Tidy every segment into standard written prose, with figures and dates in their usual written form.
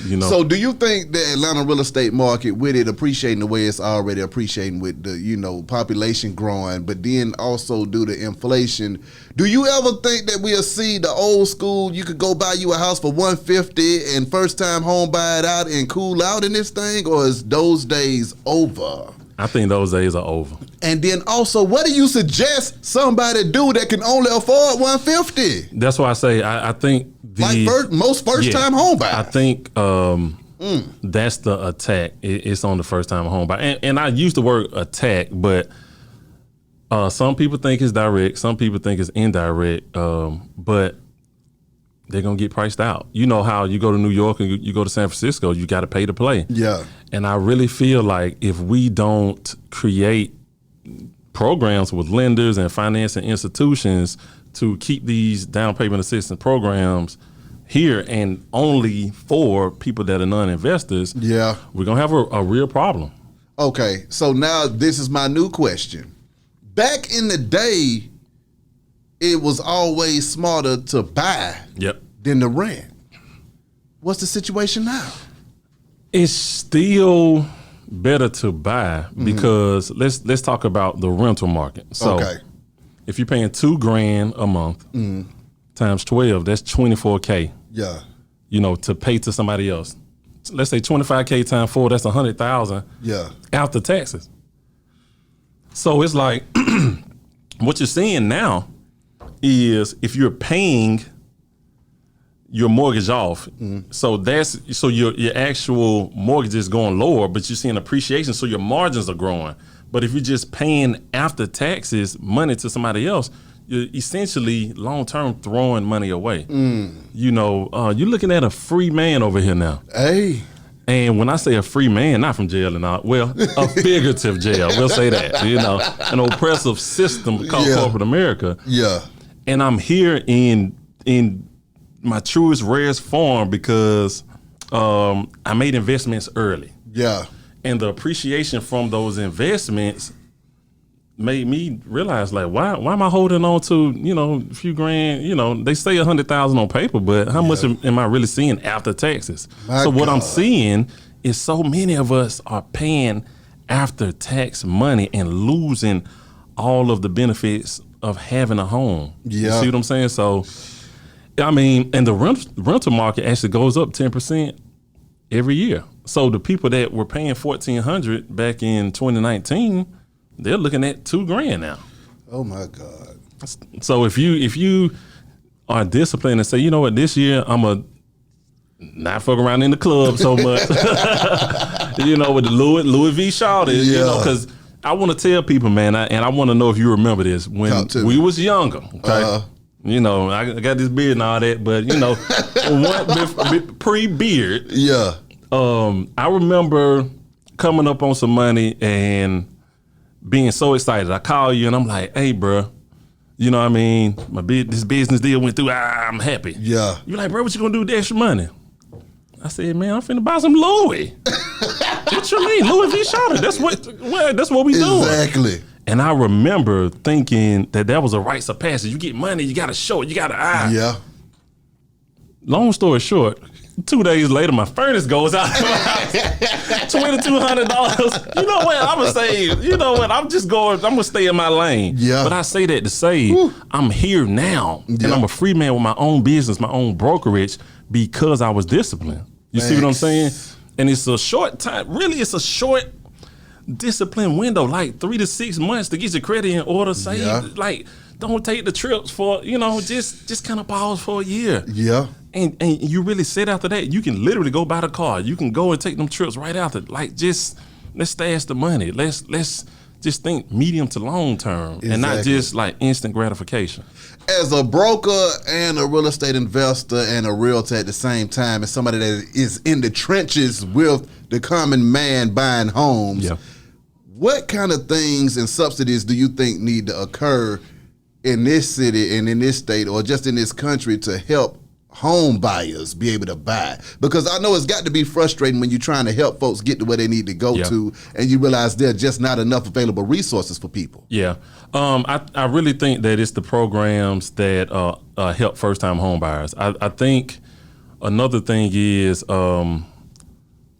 you know. So do you think the Atlanta real estate market, with it appreciating the way it's already appreciating with the, population growing, but then also due to inflation, do you ever think that we'll see the old school, you could go buy you a house for $150 and first time home buy it out and cool out in this thing, or is those days over? I think those days are over. And then also, what do you suggest somebody do that can only afford $150? That's why I say I think most first time home buyers. I think that's the attack. It's on the first time home buyer. And I use the word attack, but some people think it's direct, some people think it's indirect, but they're gonna get priced out. You know how you go to New York and you go to San Francisco, you got to pay to play. Yeah. And I really feel like if we don't create programs with lenders and financing institutions to keep these down payment assistance programs here and only for people that are non-investors, we're gonna have a real problem. Okay, so now this is my new question. Back in the day, it was always smarter to buy than to rent. What's the situation now? It's still better to buy because let's talk about the rental market. So if you're paying $2,000 a month times 12, that's $24K. Yeah. To pay to somebody else. Let's say $25K times 4, that's $100,000. Yeah. After taxes. So it's like what you're seeing now is if you're paying your mortgage off, so your actual mortgage is going lower, but you're seeing appreciation, so your margins are growing. But if you're just paying after taxes money to somebody else, you're essentially long term throwing money away. You're looking at a free man over here now. Hey. And when I say a free man, not from jail and all, well, a figurative jail, we'll say that, an oppressive system called corporate America. Yeah. And I'm here in my truest, rarest form because I made investments early. Yeah. And the appreciation from those investments made me realize, like, why am I holding on to, a few grand? They say 100,000 on paper, but how much am I really seeing after taxes? What I'm seeing is so many of us are paying after tax money and losing all of the benefits of having a home. Yeah. You see what I'm saying? So, and the rental market actually goes up 10% every year. So the people that were paying $1,400 back in 2019, they're looking at $2,000 now. Oh my God! So if you are disciplined and say, you know what, this year I'm a not fuck around in the club so much, with the Louis V. shawty, because I want to tell people, man, and I want to know if you remember this when we was younger. Okay. I got this beard and all that, but pre-beard. Yeah. I remember coming up on some money and being so excited. I call you and I'm like, hey, bro, this business deal went through. I'm happy. Yeah. You're like, bro, what you gonna do with the extra money? I said, man, I'm finna buy some Louis. What you mean, Louis V. shawty? That's what we doing. Exactly. And I remember thinking that was a rites of passage. You get money, you gotta show it, you gotta Yeah. Long story short, 2 days later, my furnace goes out. $2,200. You know what? I'm gonna say. I'm gonna stay in my lane. Yeah. But I say that to say I'm here now, and I'm a free man with my own business, my own brokerage, because I was disciplined. You see what I'm saying? And it's a short time. Really, it's a short discipline window, like 3 to 6 months to get your credit in order. Like, don't take the trips for, just kind of pause for a year. Yeah. And you really said after that, you can literally go buy the car. You can go and take them trips right after. Like, let's stash the money. Let's just think medium to long term, and not just like instant gratification. As a broker and a real estate investor and a realtor at the same time, and somebody that is in the trenches with the common man buying homes, what kind of things and subsidies do you think need to occur in this city and in this state or just in this country to help home buyers be able to buy? Because I know it's got to be frustrating when you're trying to help folks get to where they need to go to, and you realize there are just not enough available resources for people. Yeah. I really think that it's the programs that help first-time home buyers. I think another thing is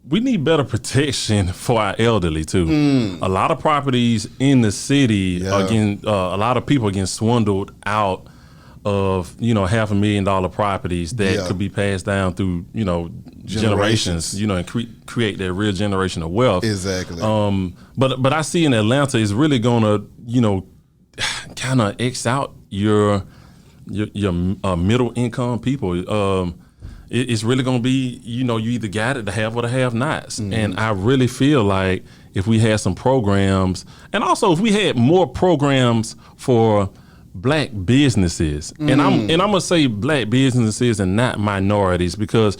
we need better protection for our elderly too. A lot of properties in the city are getting, a lot of people are getting swindled out of, $500,000 properties that could be passed down through, generations, and create that real generational wealth. Exactly. But I see in Atlanta is really gonna, kind of X out your middle income people. It's really gonna be, you either got it, the have or the have-nots. And I really feel like if we had some programs, and also if we had more programs for Black businesses, and I'm gonna say Black businesses and not minorities, because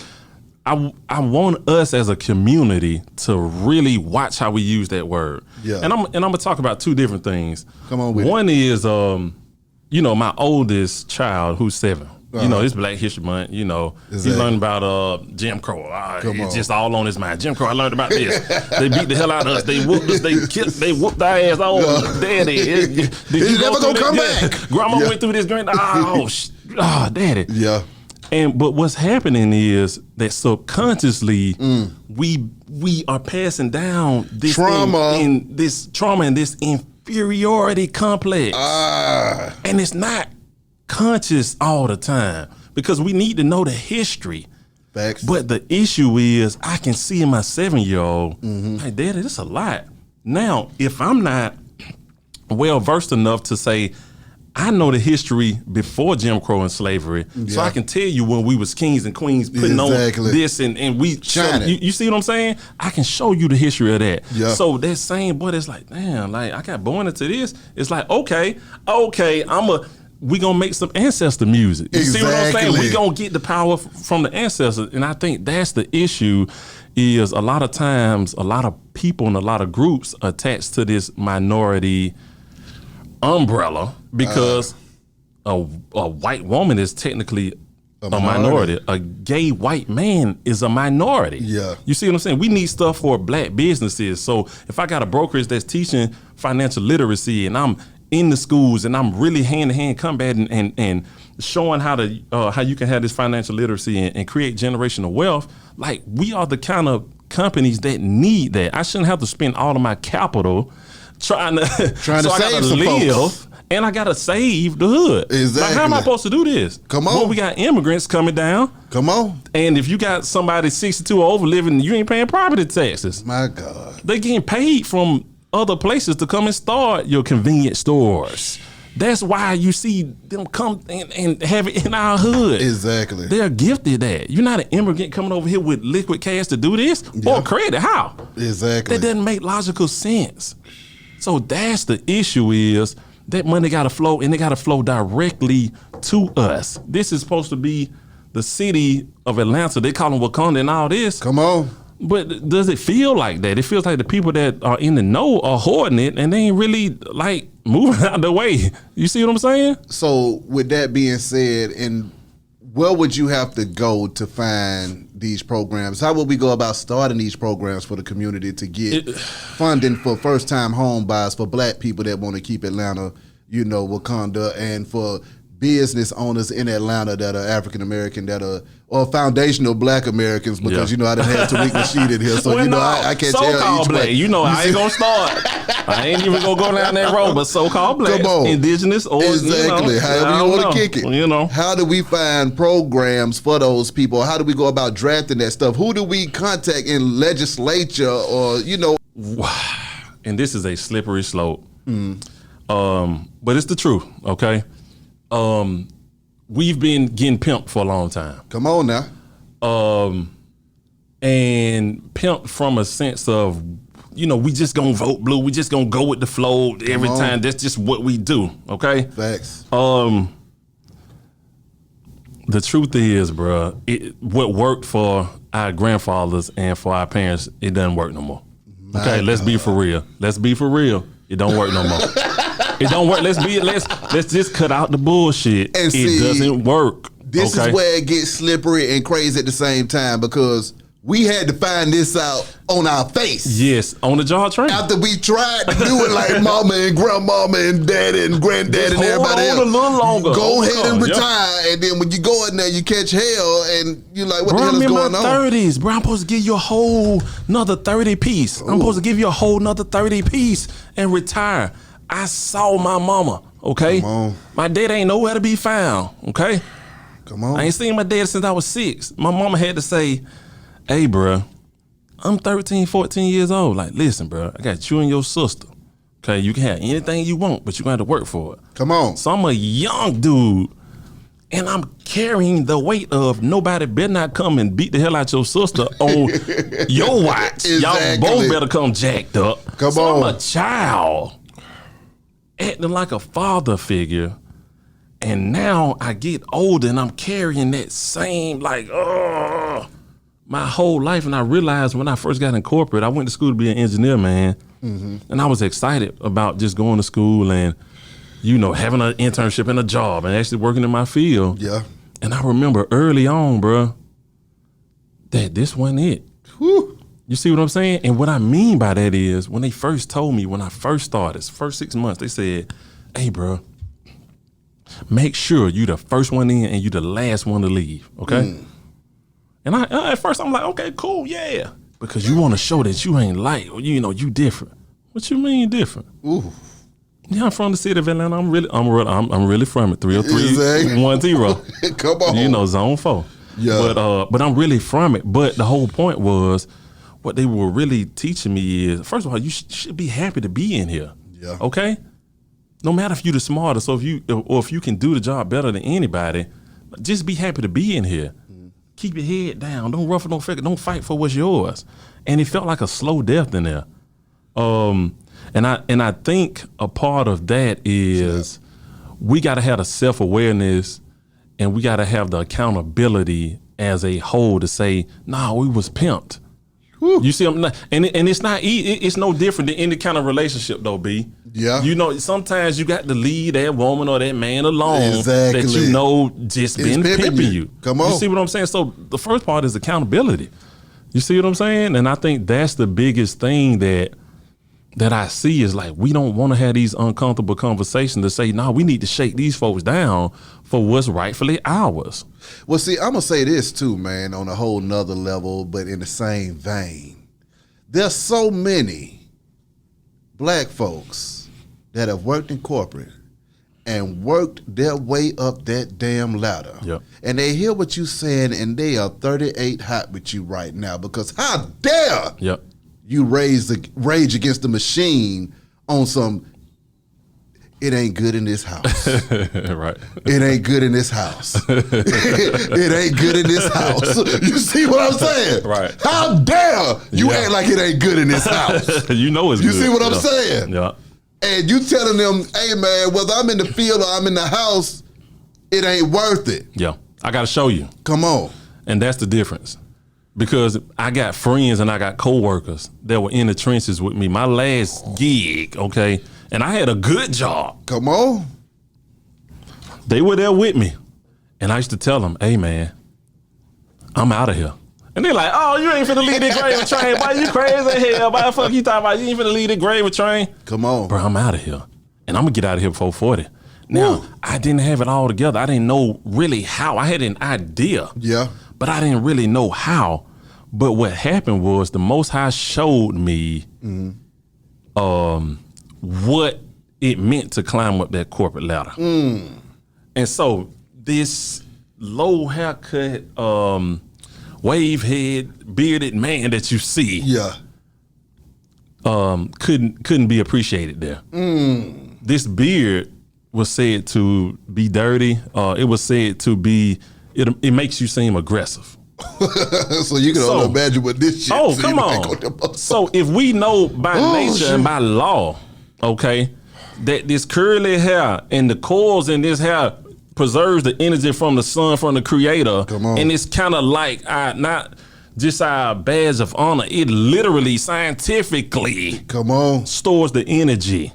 I want us as a community to really watch how we use that word. Yeah. And I'm gonna talk about two different things. Come on with One is my oldest child who's 7. It's Black History Month. He learned about Jim Crow. It's just all on his mind. Jim Crow, I learned about this. They beat the hell out of us. They whooped us. They whooped our ass. Oh, daddy. He's never going to come back. Grandma went through this. Daddy. Yeah. But what's happening is that subconsciously we are passing down this trauma, this trauma and this inferiority complex. And it's not conscious all the time, because we need to know the history. Facts. But the issue is, I can see in my 7-year-old, hey, Daddy, this is a lot. Now, if I'm not well versed enough to say, I know the history before Jim Crow and slavery, so I can tell you when we was kings and queens putting on this and we you see what I'm saying? I can show you the history of that. Yeah. So that same boy that's like, damn, like I got born into this. It's like, okay, we gonna make some ancestor music. You see what I'm saying? We gonna get the power from the ancestors. And I think that's the issue, is a lot of times, a lot of people and a lot of groups attached to this minority umbrella, because a white woman is technically a minority. A gay white man is a minority. Yeah. You see what I'm saying? We need stuff for Black businesses. So if I got a brokerage that's teaching financial literacy, and I'm in the schools and I'm really hand-to-hand combating and showing how you can have this financial literacy and create generational wealth, like, we are the kind of companies that need that. I shouldn't have to spend all of my capital trying to save I gotta some live folks. And I gotta save the hood. Exactly. Like, how am I supposed to do this? Come on. Well, we got immigrants coming down. Come on. And if you got somebody 62 or over living, you ain't paying property taxes. My God. They getting paid from other places to come and start your convenience stores. That's why you see them come and have it in our hood. Exactly. They're gifted at. You're not an immigrant coming over here with liquid cash to do this or credit. How? Exactly. That doesn't make logical sense. So that's the issue, is that money got to flow, and it got to flow directly to us. This is supposed to be the city of Atlanta. They call them Wakanda and all this. Come on. But does it feel like that? It feels like the people that are in the know are hoarding it, and they ain't really like moving out of the way. You see what I'm saying? So with that being said, and where would you have to go to find these programs? How would we go about starting these programs for the community to get funding for first-time home buyers, for Black people that want to keep Atlanta, Wakanda, and for business owners in Atlanta that are African American, that are, or foundational Black Americans, because I done had Tariq Nasheed in here, so I can't tell each Black. way. I ain't gonna start. I ain't even gonna go down that road. But so-called Black, indigenous, or exactly, however you want to kick it. How do we find programs for those people? How do we go about drafting that stuff? Who do we contact in legislature, or And this is a slippery slope. But it's the truth. Okay. We've been getting pimped for a long time. Come on now. And pimped from a sense of, we just gonna vote blue. We just gonna go with the flow every time. That's just what we do. Okay. Facts. The truth is, bro, what worked for our grandfathers and for our parents, it doesn't work no more. Okay, let's be for real. It don't work no more. It don't work. Let's just cut out the bullshit. And it doesn't work. This is where it gets slippery and crazy at the same time, because we had to find this out on our face. Yes, on the job training. After we tried to do it like mama and grandmama and daddy and granddaddy and everybody else. Hold on a little longer. Go ahead and retire. And then when you go in there, you catch hell and you're like, what the hell is going on? I'm in my 30s, bro. I'm supposed to give you a whole nother 30 piece. I'm supposed to give you a whole nother 30 piece and retire. I saw my mama, okay? Come on. My dad ain't nowhere to be found, okay? Come on. I ain't seen my dad since I was 6. My mama had to say, hey, bro, I'm 13, 14 years old. Like, listen, bro, I got you and your sister. Okay, you can have anything you want, but you're going to have to work for it. Come on. So I'm a young dude, and I'm carrying the weight of nobody better not come and beat the hell out your sister on your watch. Exactly. Y'all both better come jacked up. Come on. I'm a child acting like a father figure. And now I get older and I'm carrying that same, like, my whole life. And I realized when I first got in corporate, I went to school to be an engineer, man. Mm-hmm. And I was excited about just going to school and, you know, having an internship and a job and actually working in my field. Yeah. And I remember early on, bro, that this wasn't it. Whew. You see what I'm saying? And what I mean by that is when they first told me, when I first started, first 6 months, they said, hey, bro, make sure you the first one in and you the last one to leave, okay? And I at first I'm like, okay, cool, yeah. Because you want to show that you ain't like, you know, you different. What you mean different? Ooh. Yeah, I'm from the city of Atlanta. I'm really from it. 303 10. Come on. You know, zone 4. Yeah. But I'm really from it. But the whole point was, what they were really teaching me is, first of all, you should be happy to be in here. Yeah. Okay? No matter if you're the smartest or if you can do the job better than anybody, just be happy to be in here. Keep your head down. Don't ruffle no feather. Don't fight for what's yours. And it felt like a slow death in there. And I think a part of that is we got to have the self-awareness and we got to have the accountability as a whole to say, nah, we was pimped. Whew. You see, and it's not it's no different than any kind of relationship though, B. Yeah. You know, sometimes you got to leave that woman or that man alone that you know just been pimping you. Come on. You see what I'm saying? So the first part is accountability. You see what I'm saying? And I think that's the biggest thing that I see is like, we don't want to have these uncomfortable conversations to say, no, we need to shake these folks down for what's rightfully ours. Well, see, I'm going to say this too, man, on a whole nother level, but in the same vein. There's so many black folks that have worked in corporate and worked their way up that damn ladder. Yep. And they hear what you're saying and they are 38 hot with you right now because how dare you rage against the machine on some, it ain't good in this house. Right. It ain't good in this house. It ain't good in this house. You see what I'm saying? Right. How dare you act like it ain't good in this house? You know it's good. You see what I'm saying? Yeah. And you telling them, hey man, whether I'm in the field or I'm in the house, it ain't worth it. Yeah. I got to show you. Come on. And that's the difference. Because I got friends and I got coworkers that were in the trenches with me. My last gig, okay, and I had a good job. Come on. They were there with me. And I used to tell them, hey, man, I'm out of here. And they're like, oh, you ain't finna leave the grave train. Why you crazy as hell? Why the fuck you talking about? You ain't finna leave the grave train. Come on. Bro, I'm out of here. And I'm going to get out of here before 40. Now, I didn't have it all together. I didn't know really how. I had an idea. Yeah. But I didn't really know how. But what happened was the Most High showed me what it meant to climb up that corporate ladder. And so this low haircut, wave head, bearded man that you see couldn't be appreciated there. This beard was said to be dirty. It was said to be, it makes you seem aggressive. So you can only imagine what this shit. Oh, come on. So if we know by nature and by law, okay, that this curly hair and the coils in this hair preserves the energy from the sun, from the creator. Come on. And it's kind of like not just our badge of honor. It literally, scientifically stores the energy.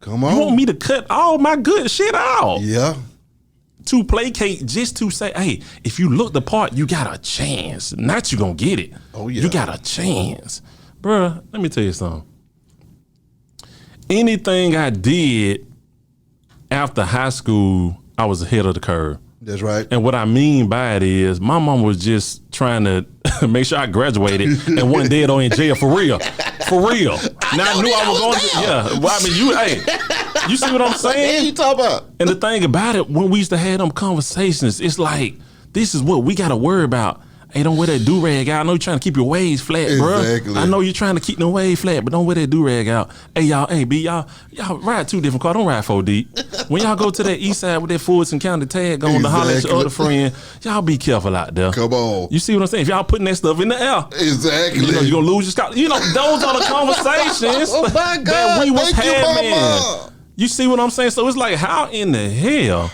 Come on. You want me to cut all my good shit out? Yeah. to placate, just to say, hey, if you look the part, you got a chance. Not you gonna get it. Oh yeah, you got a chance, bruh. Let me tell you something. Anything I did after high school, I was ahead of the curve. That's right. And what I mean by it is, my mom was just trying to make sure I graduated and wasn't dead or in jail for real. For real. Now I knew I was going to. Yeah. Well, I mean, you see what I'm saying? What you talking about? And the thing about it, when we used to have them conversations, it's like, this is what we got to worry about. Hey, don't wear that do-rag out. I know you're trying to keep your waves flat, bro. Exactly. I know you're trying to keep the wave flat, but don't wear that do-rag out. Hey, y'all ride 2 different cars. Don't ride 4 deep. When y'all go to that east side with that Fulton County tag on to holler at your other friend, y'all be careful out there. Come on. You see what I'm saying? If y'all putting that stuff in the air, exactly. you're going to lose your scholarship. Those are the conversations oh my God. that we was having. You, you see what I'm saying? So it's like, how in the hell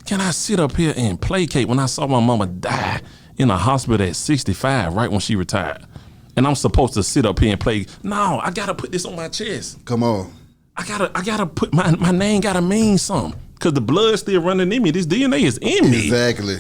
can I sit up here and placate when I saw my mama die in a hospital at 65, right when she retired? And I'm supposed to sit up here and play. No, I gotta put this on my chest. Come on. I gotta put my name gotta mean something. Cause the blood's still running in me. This DNA is in me. Exactly.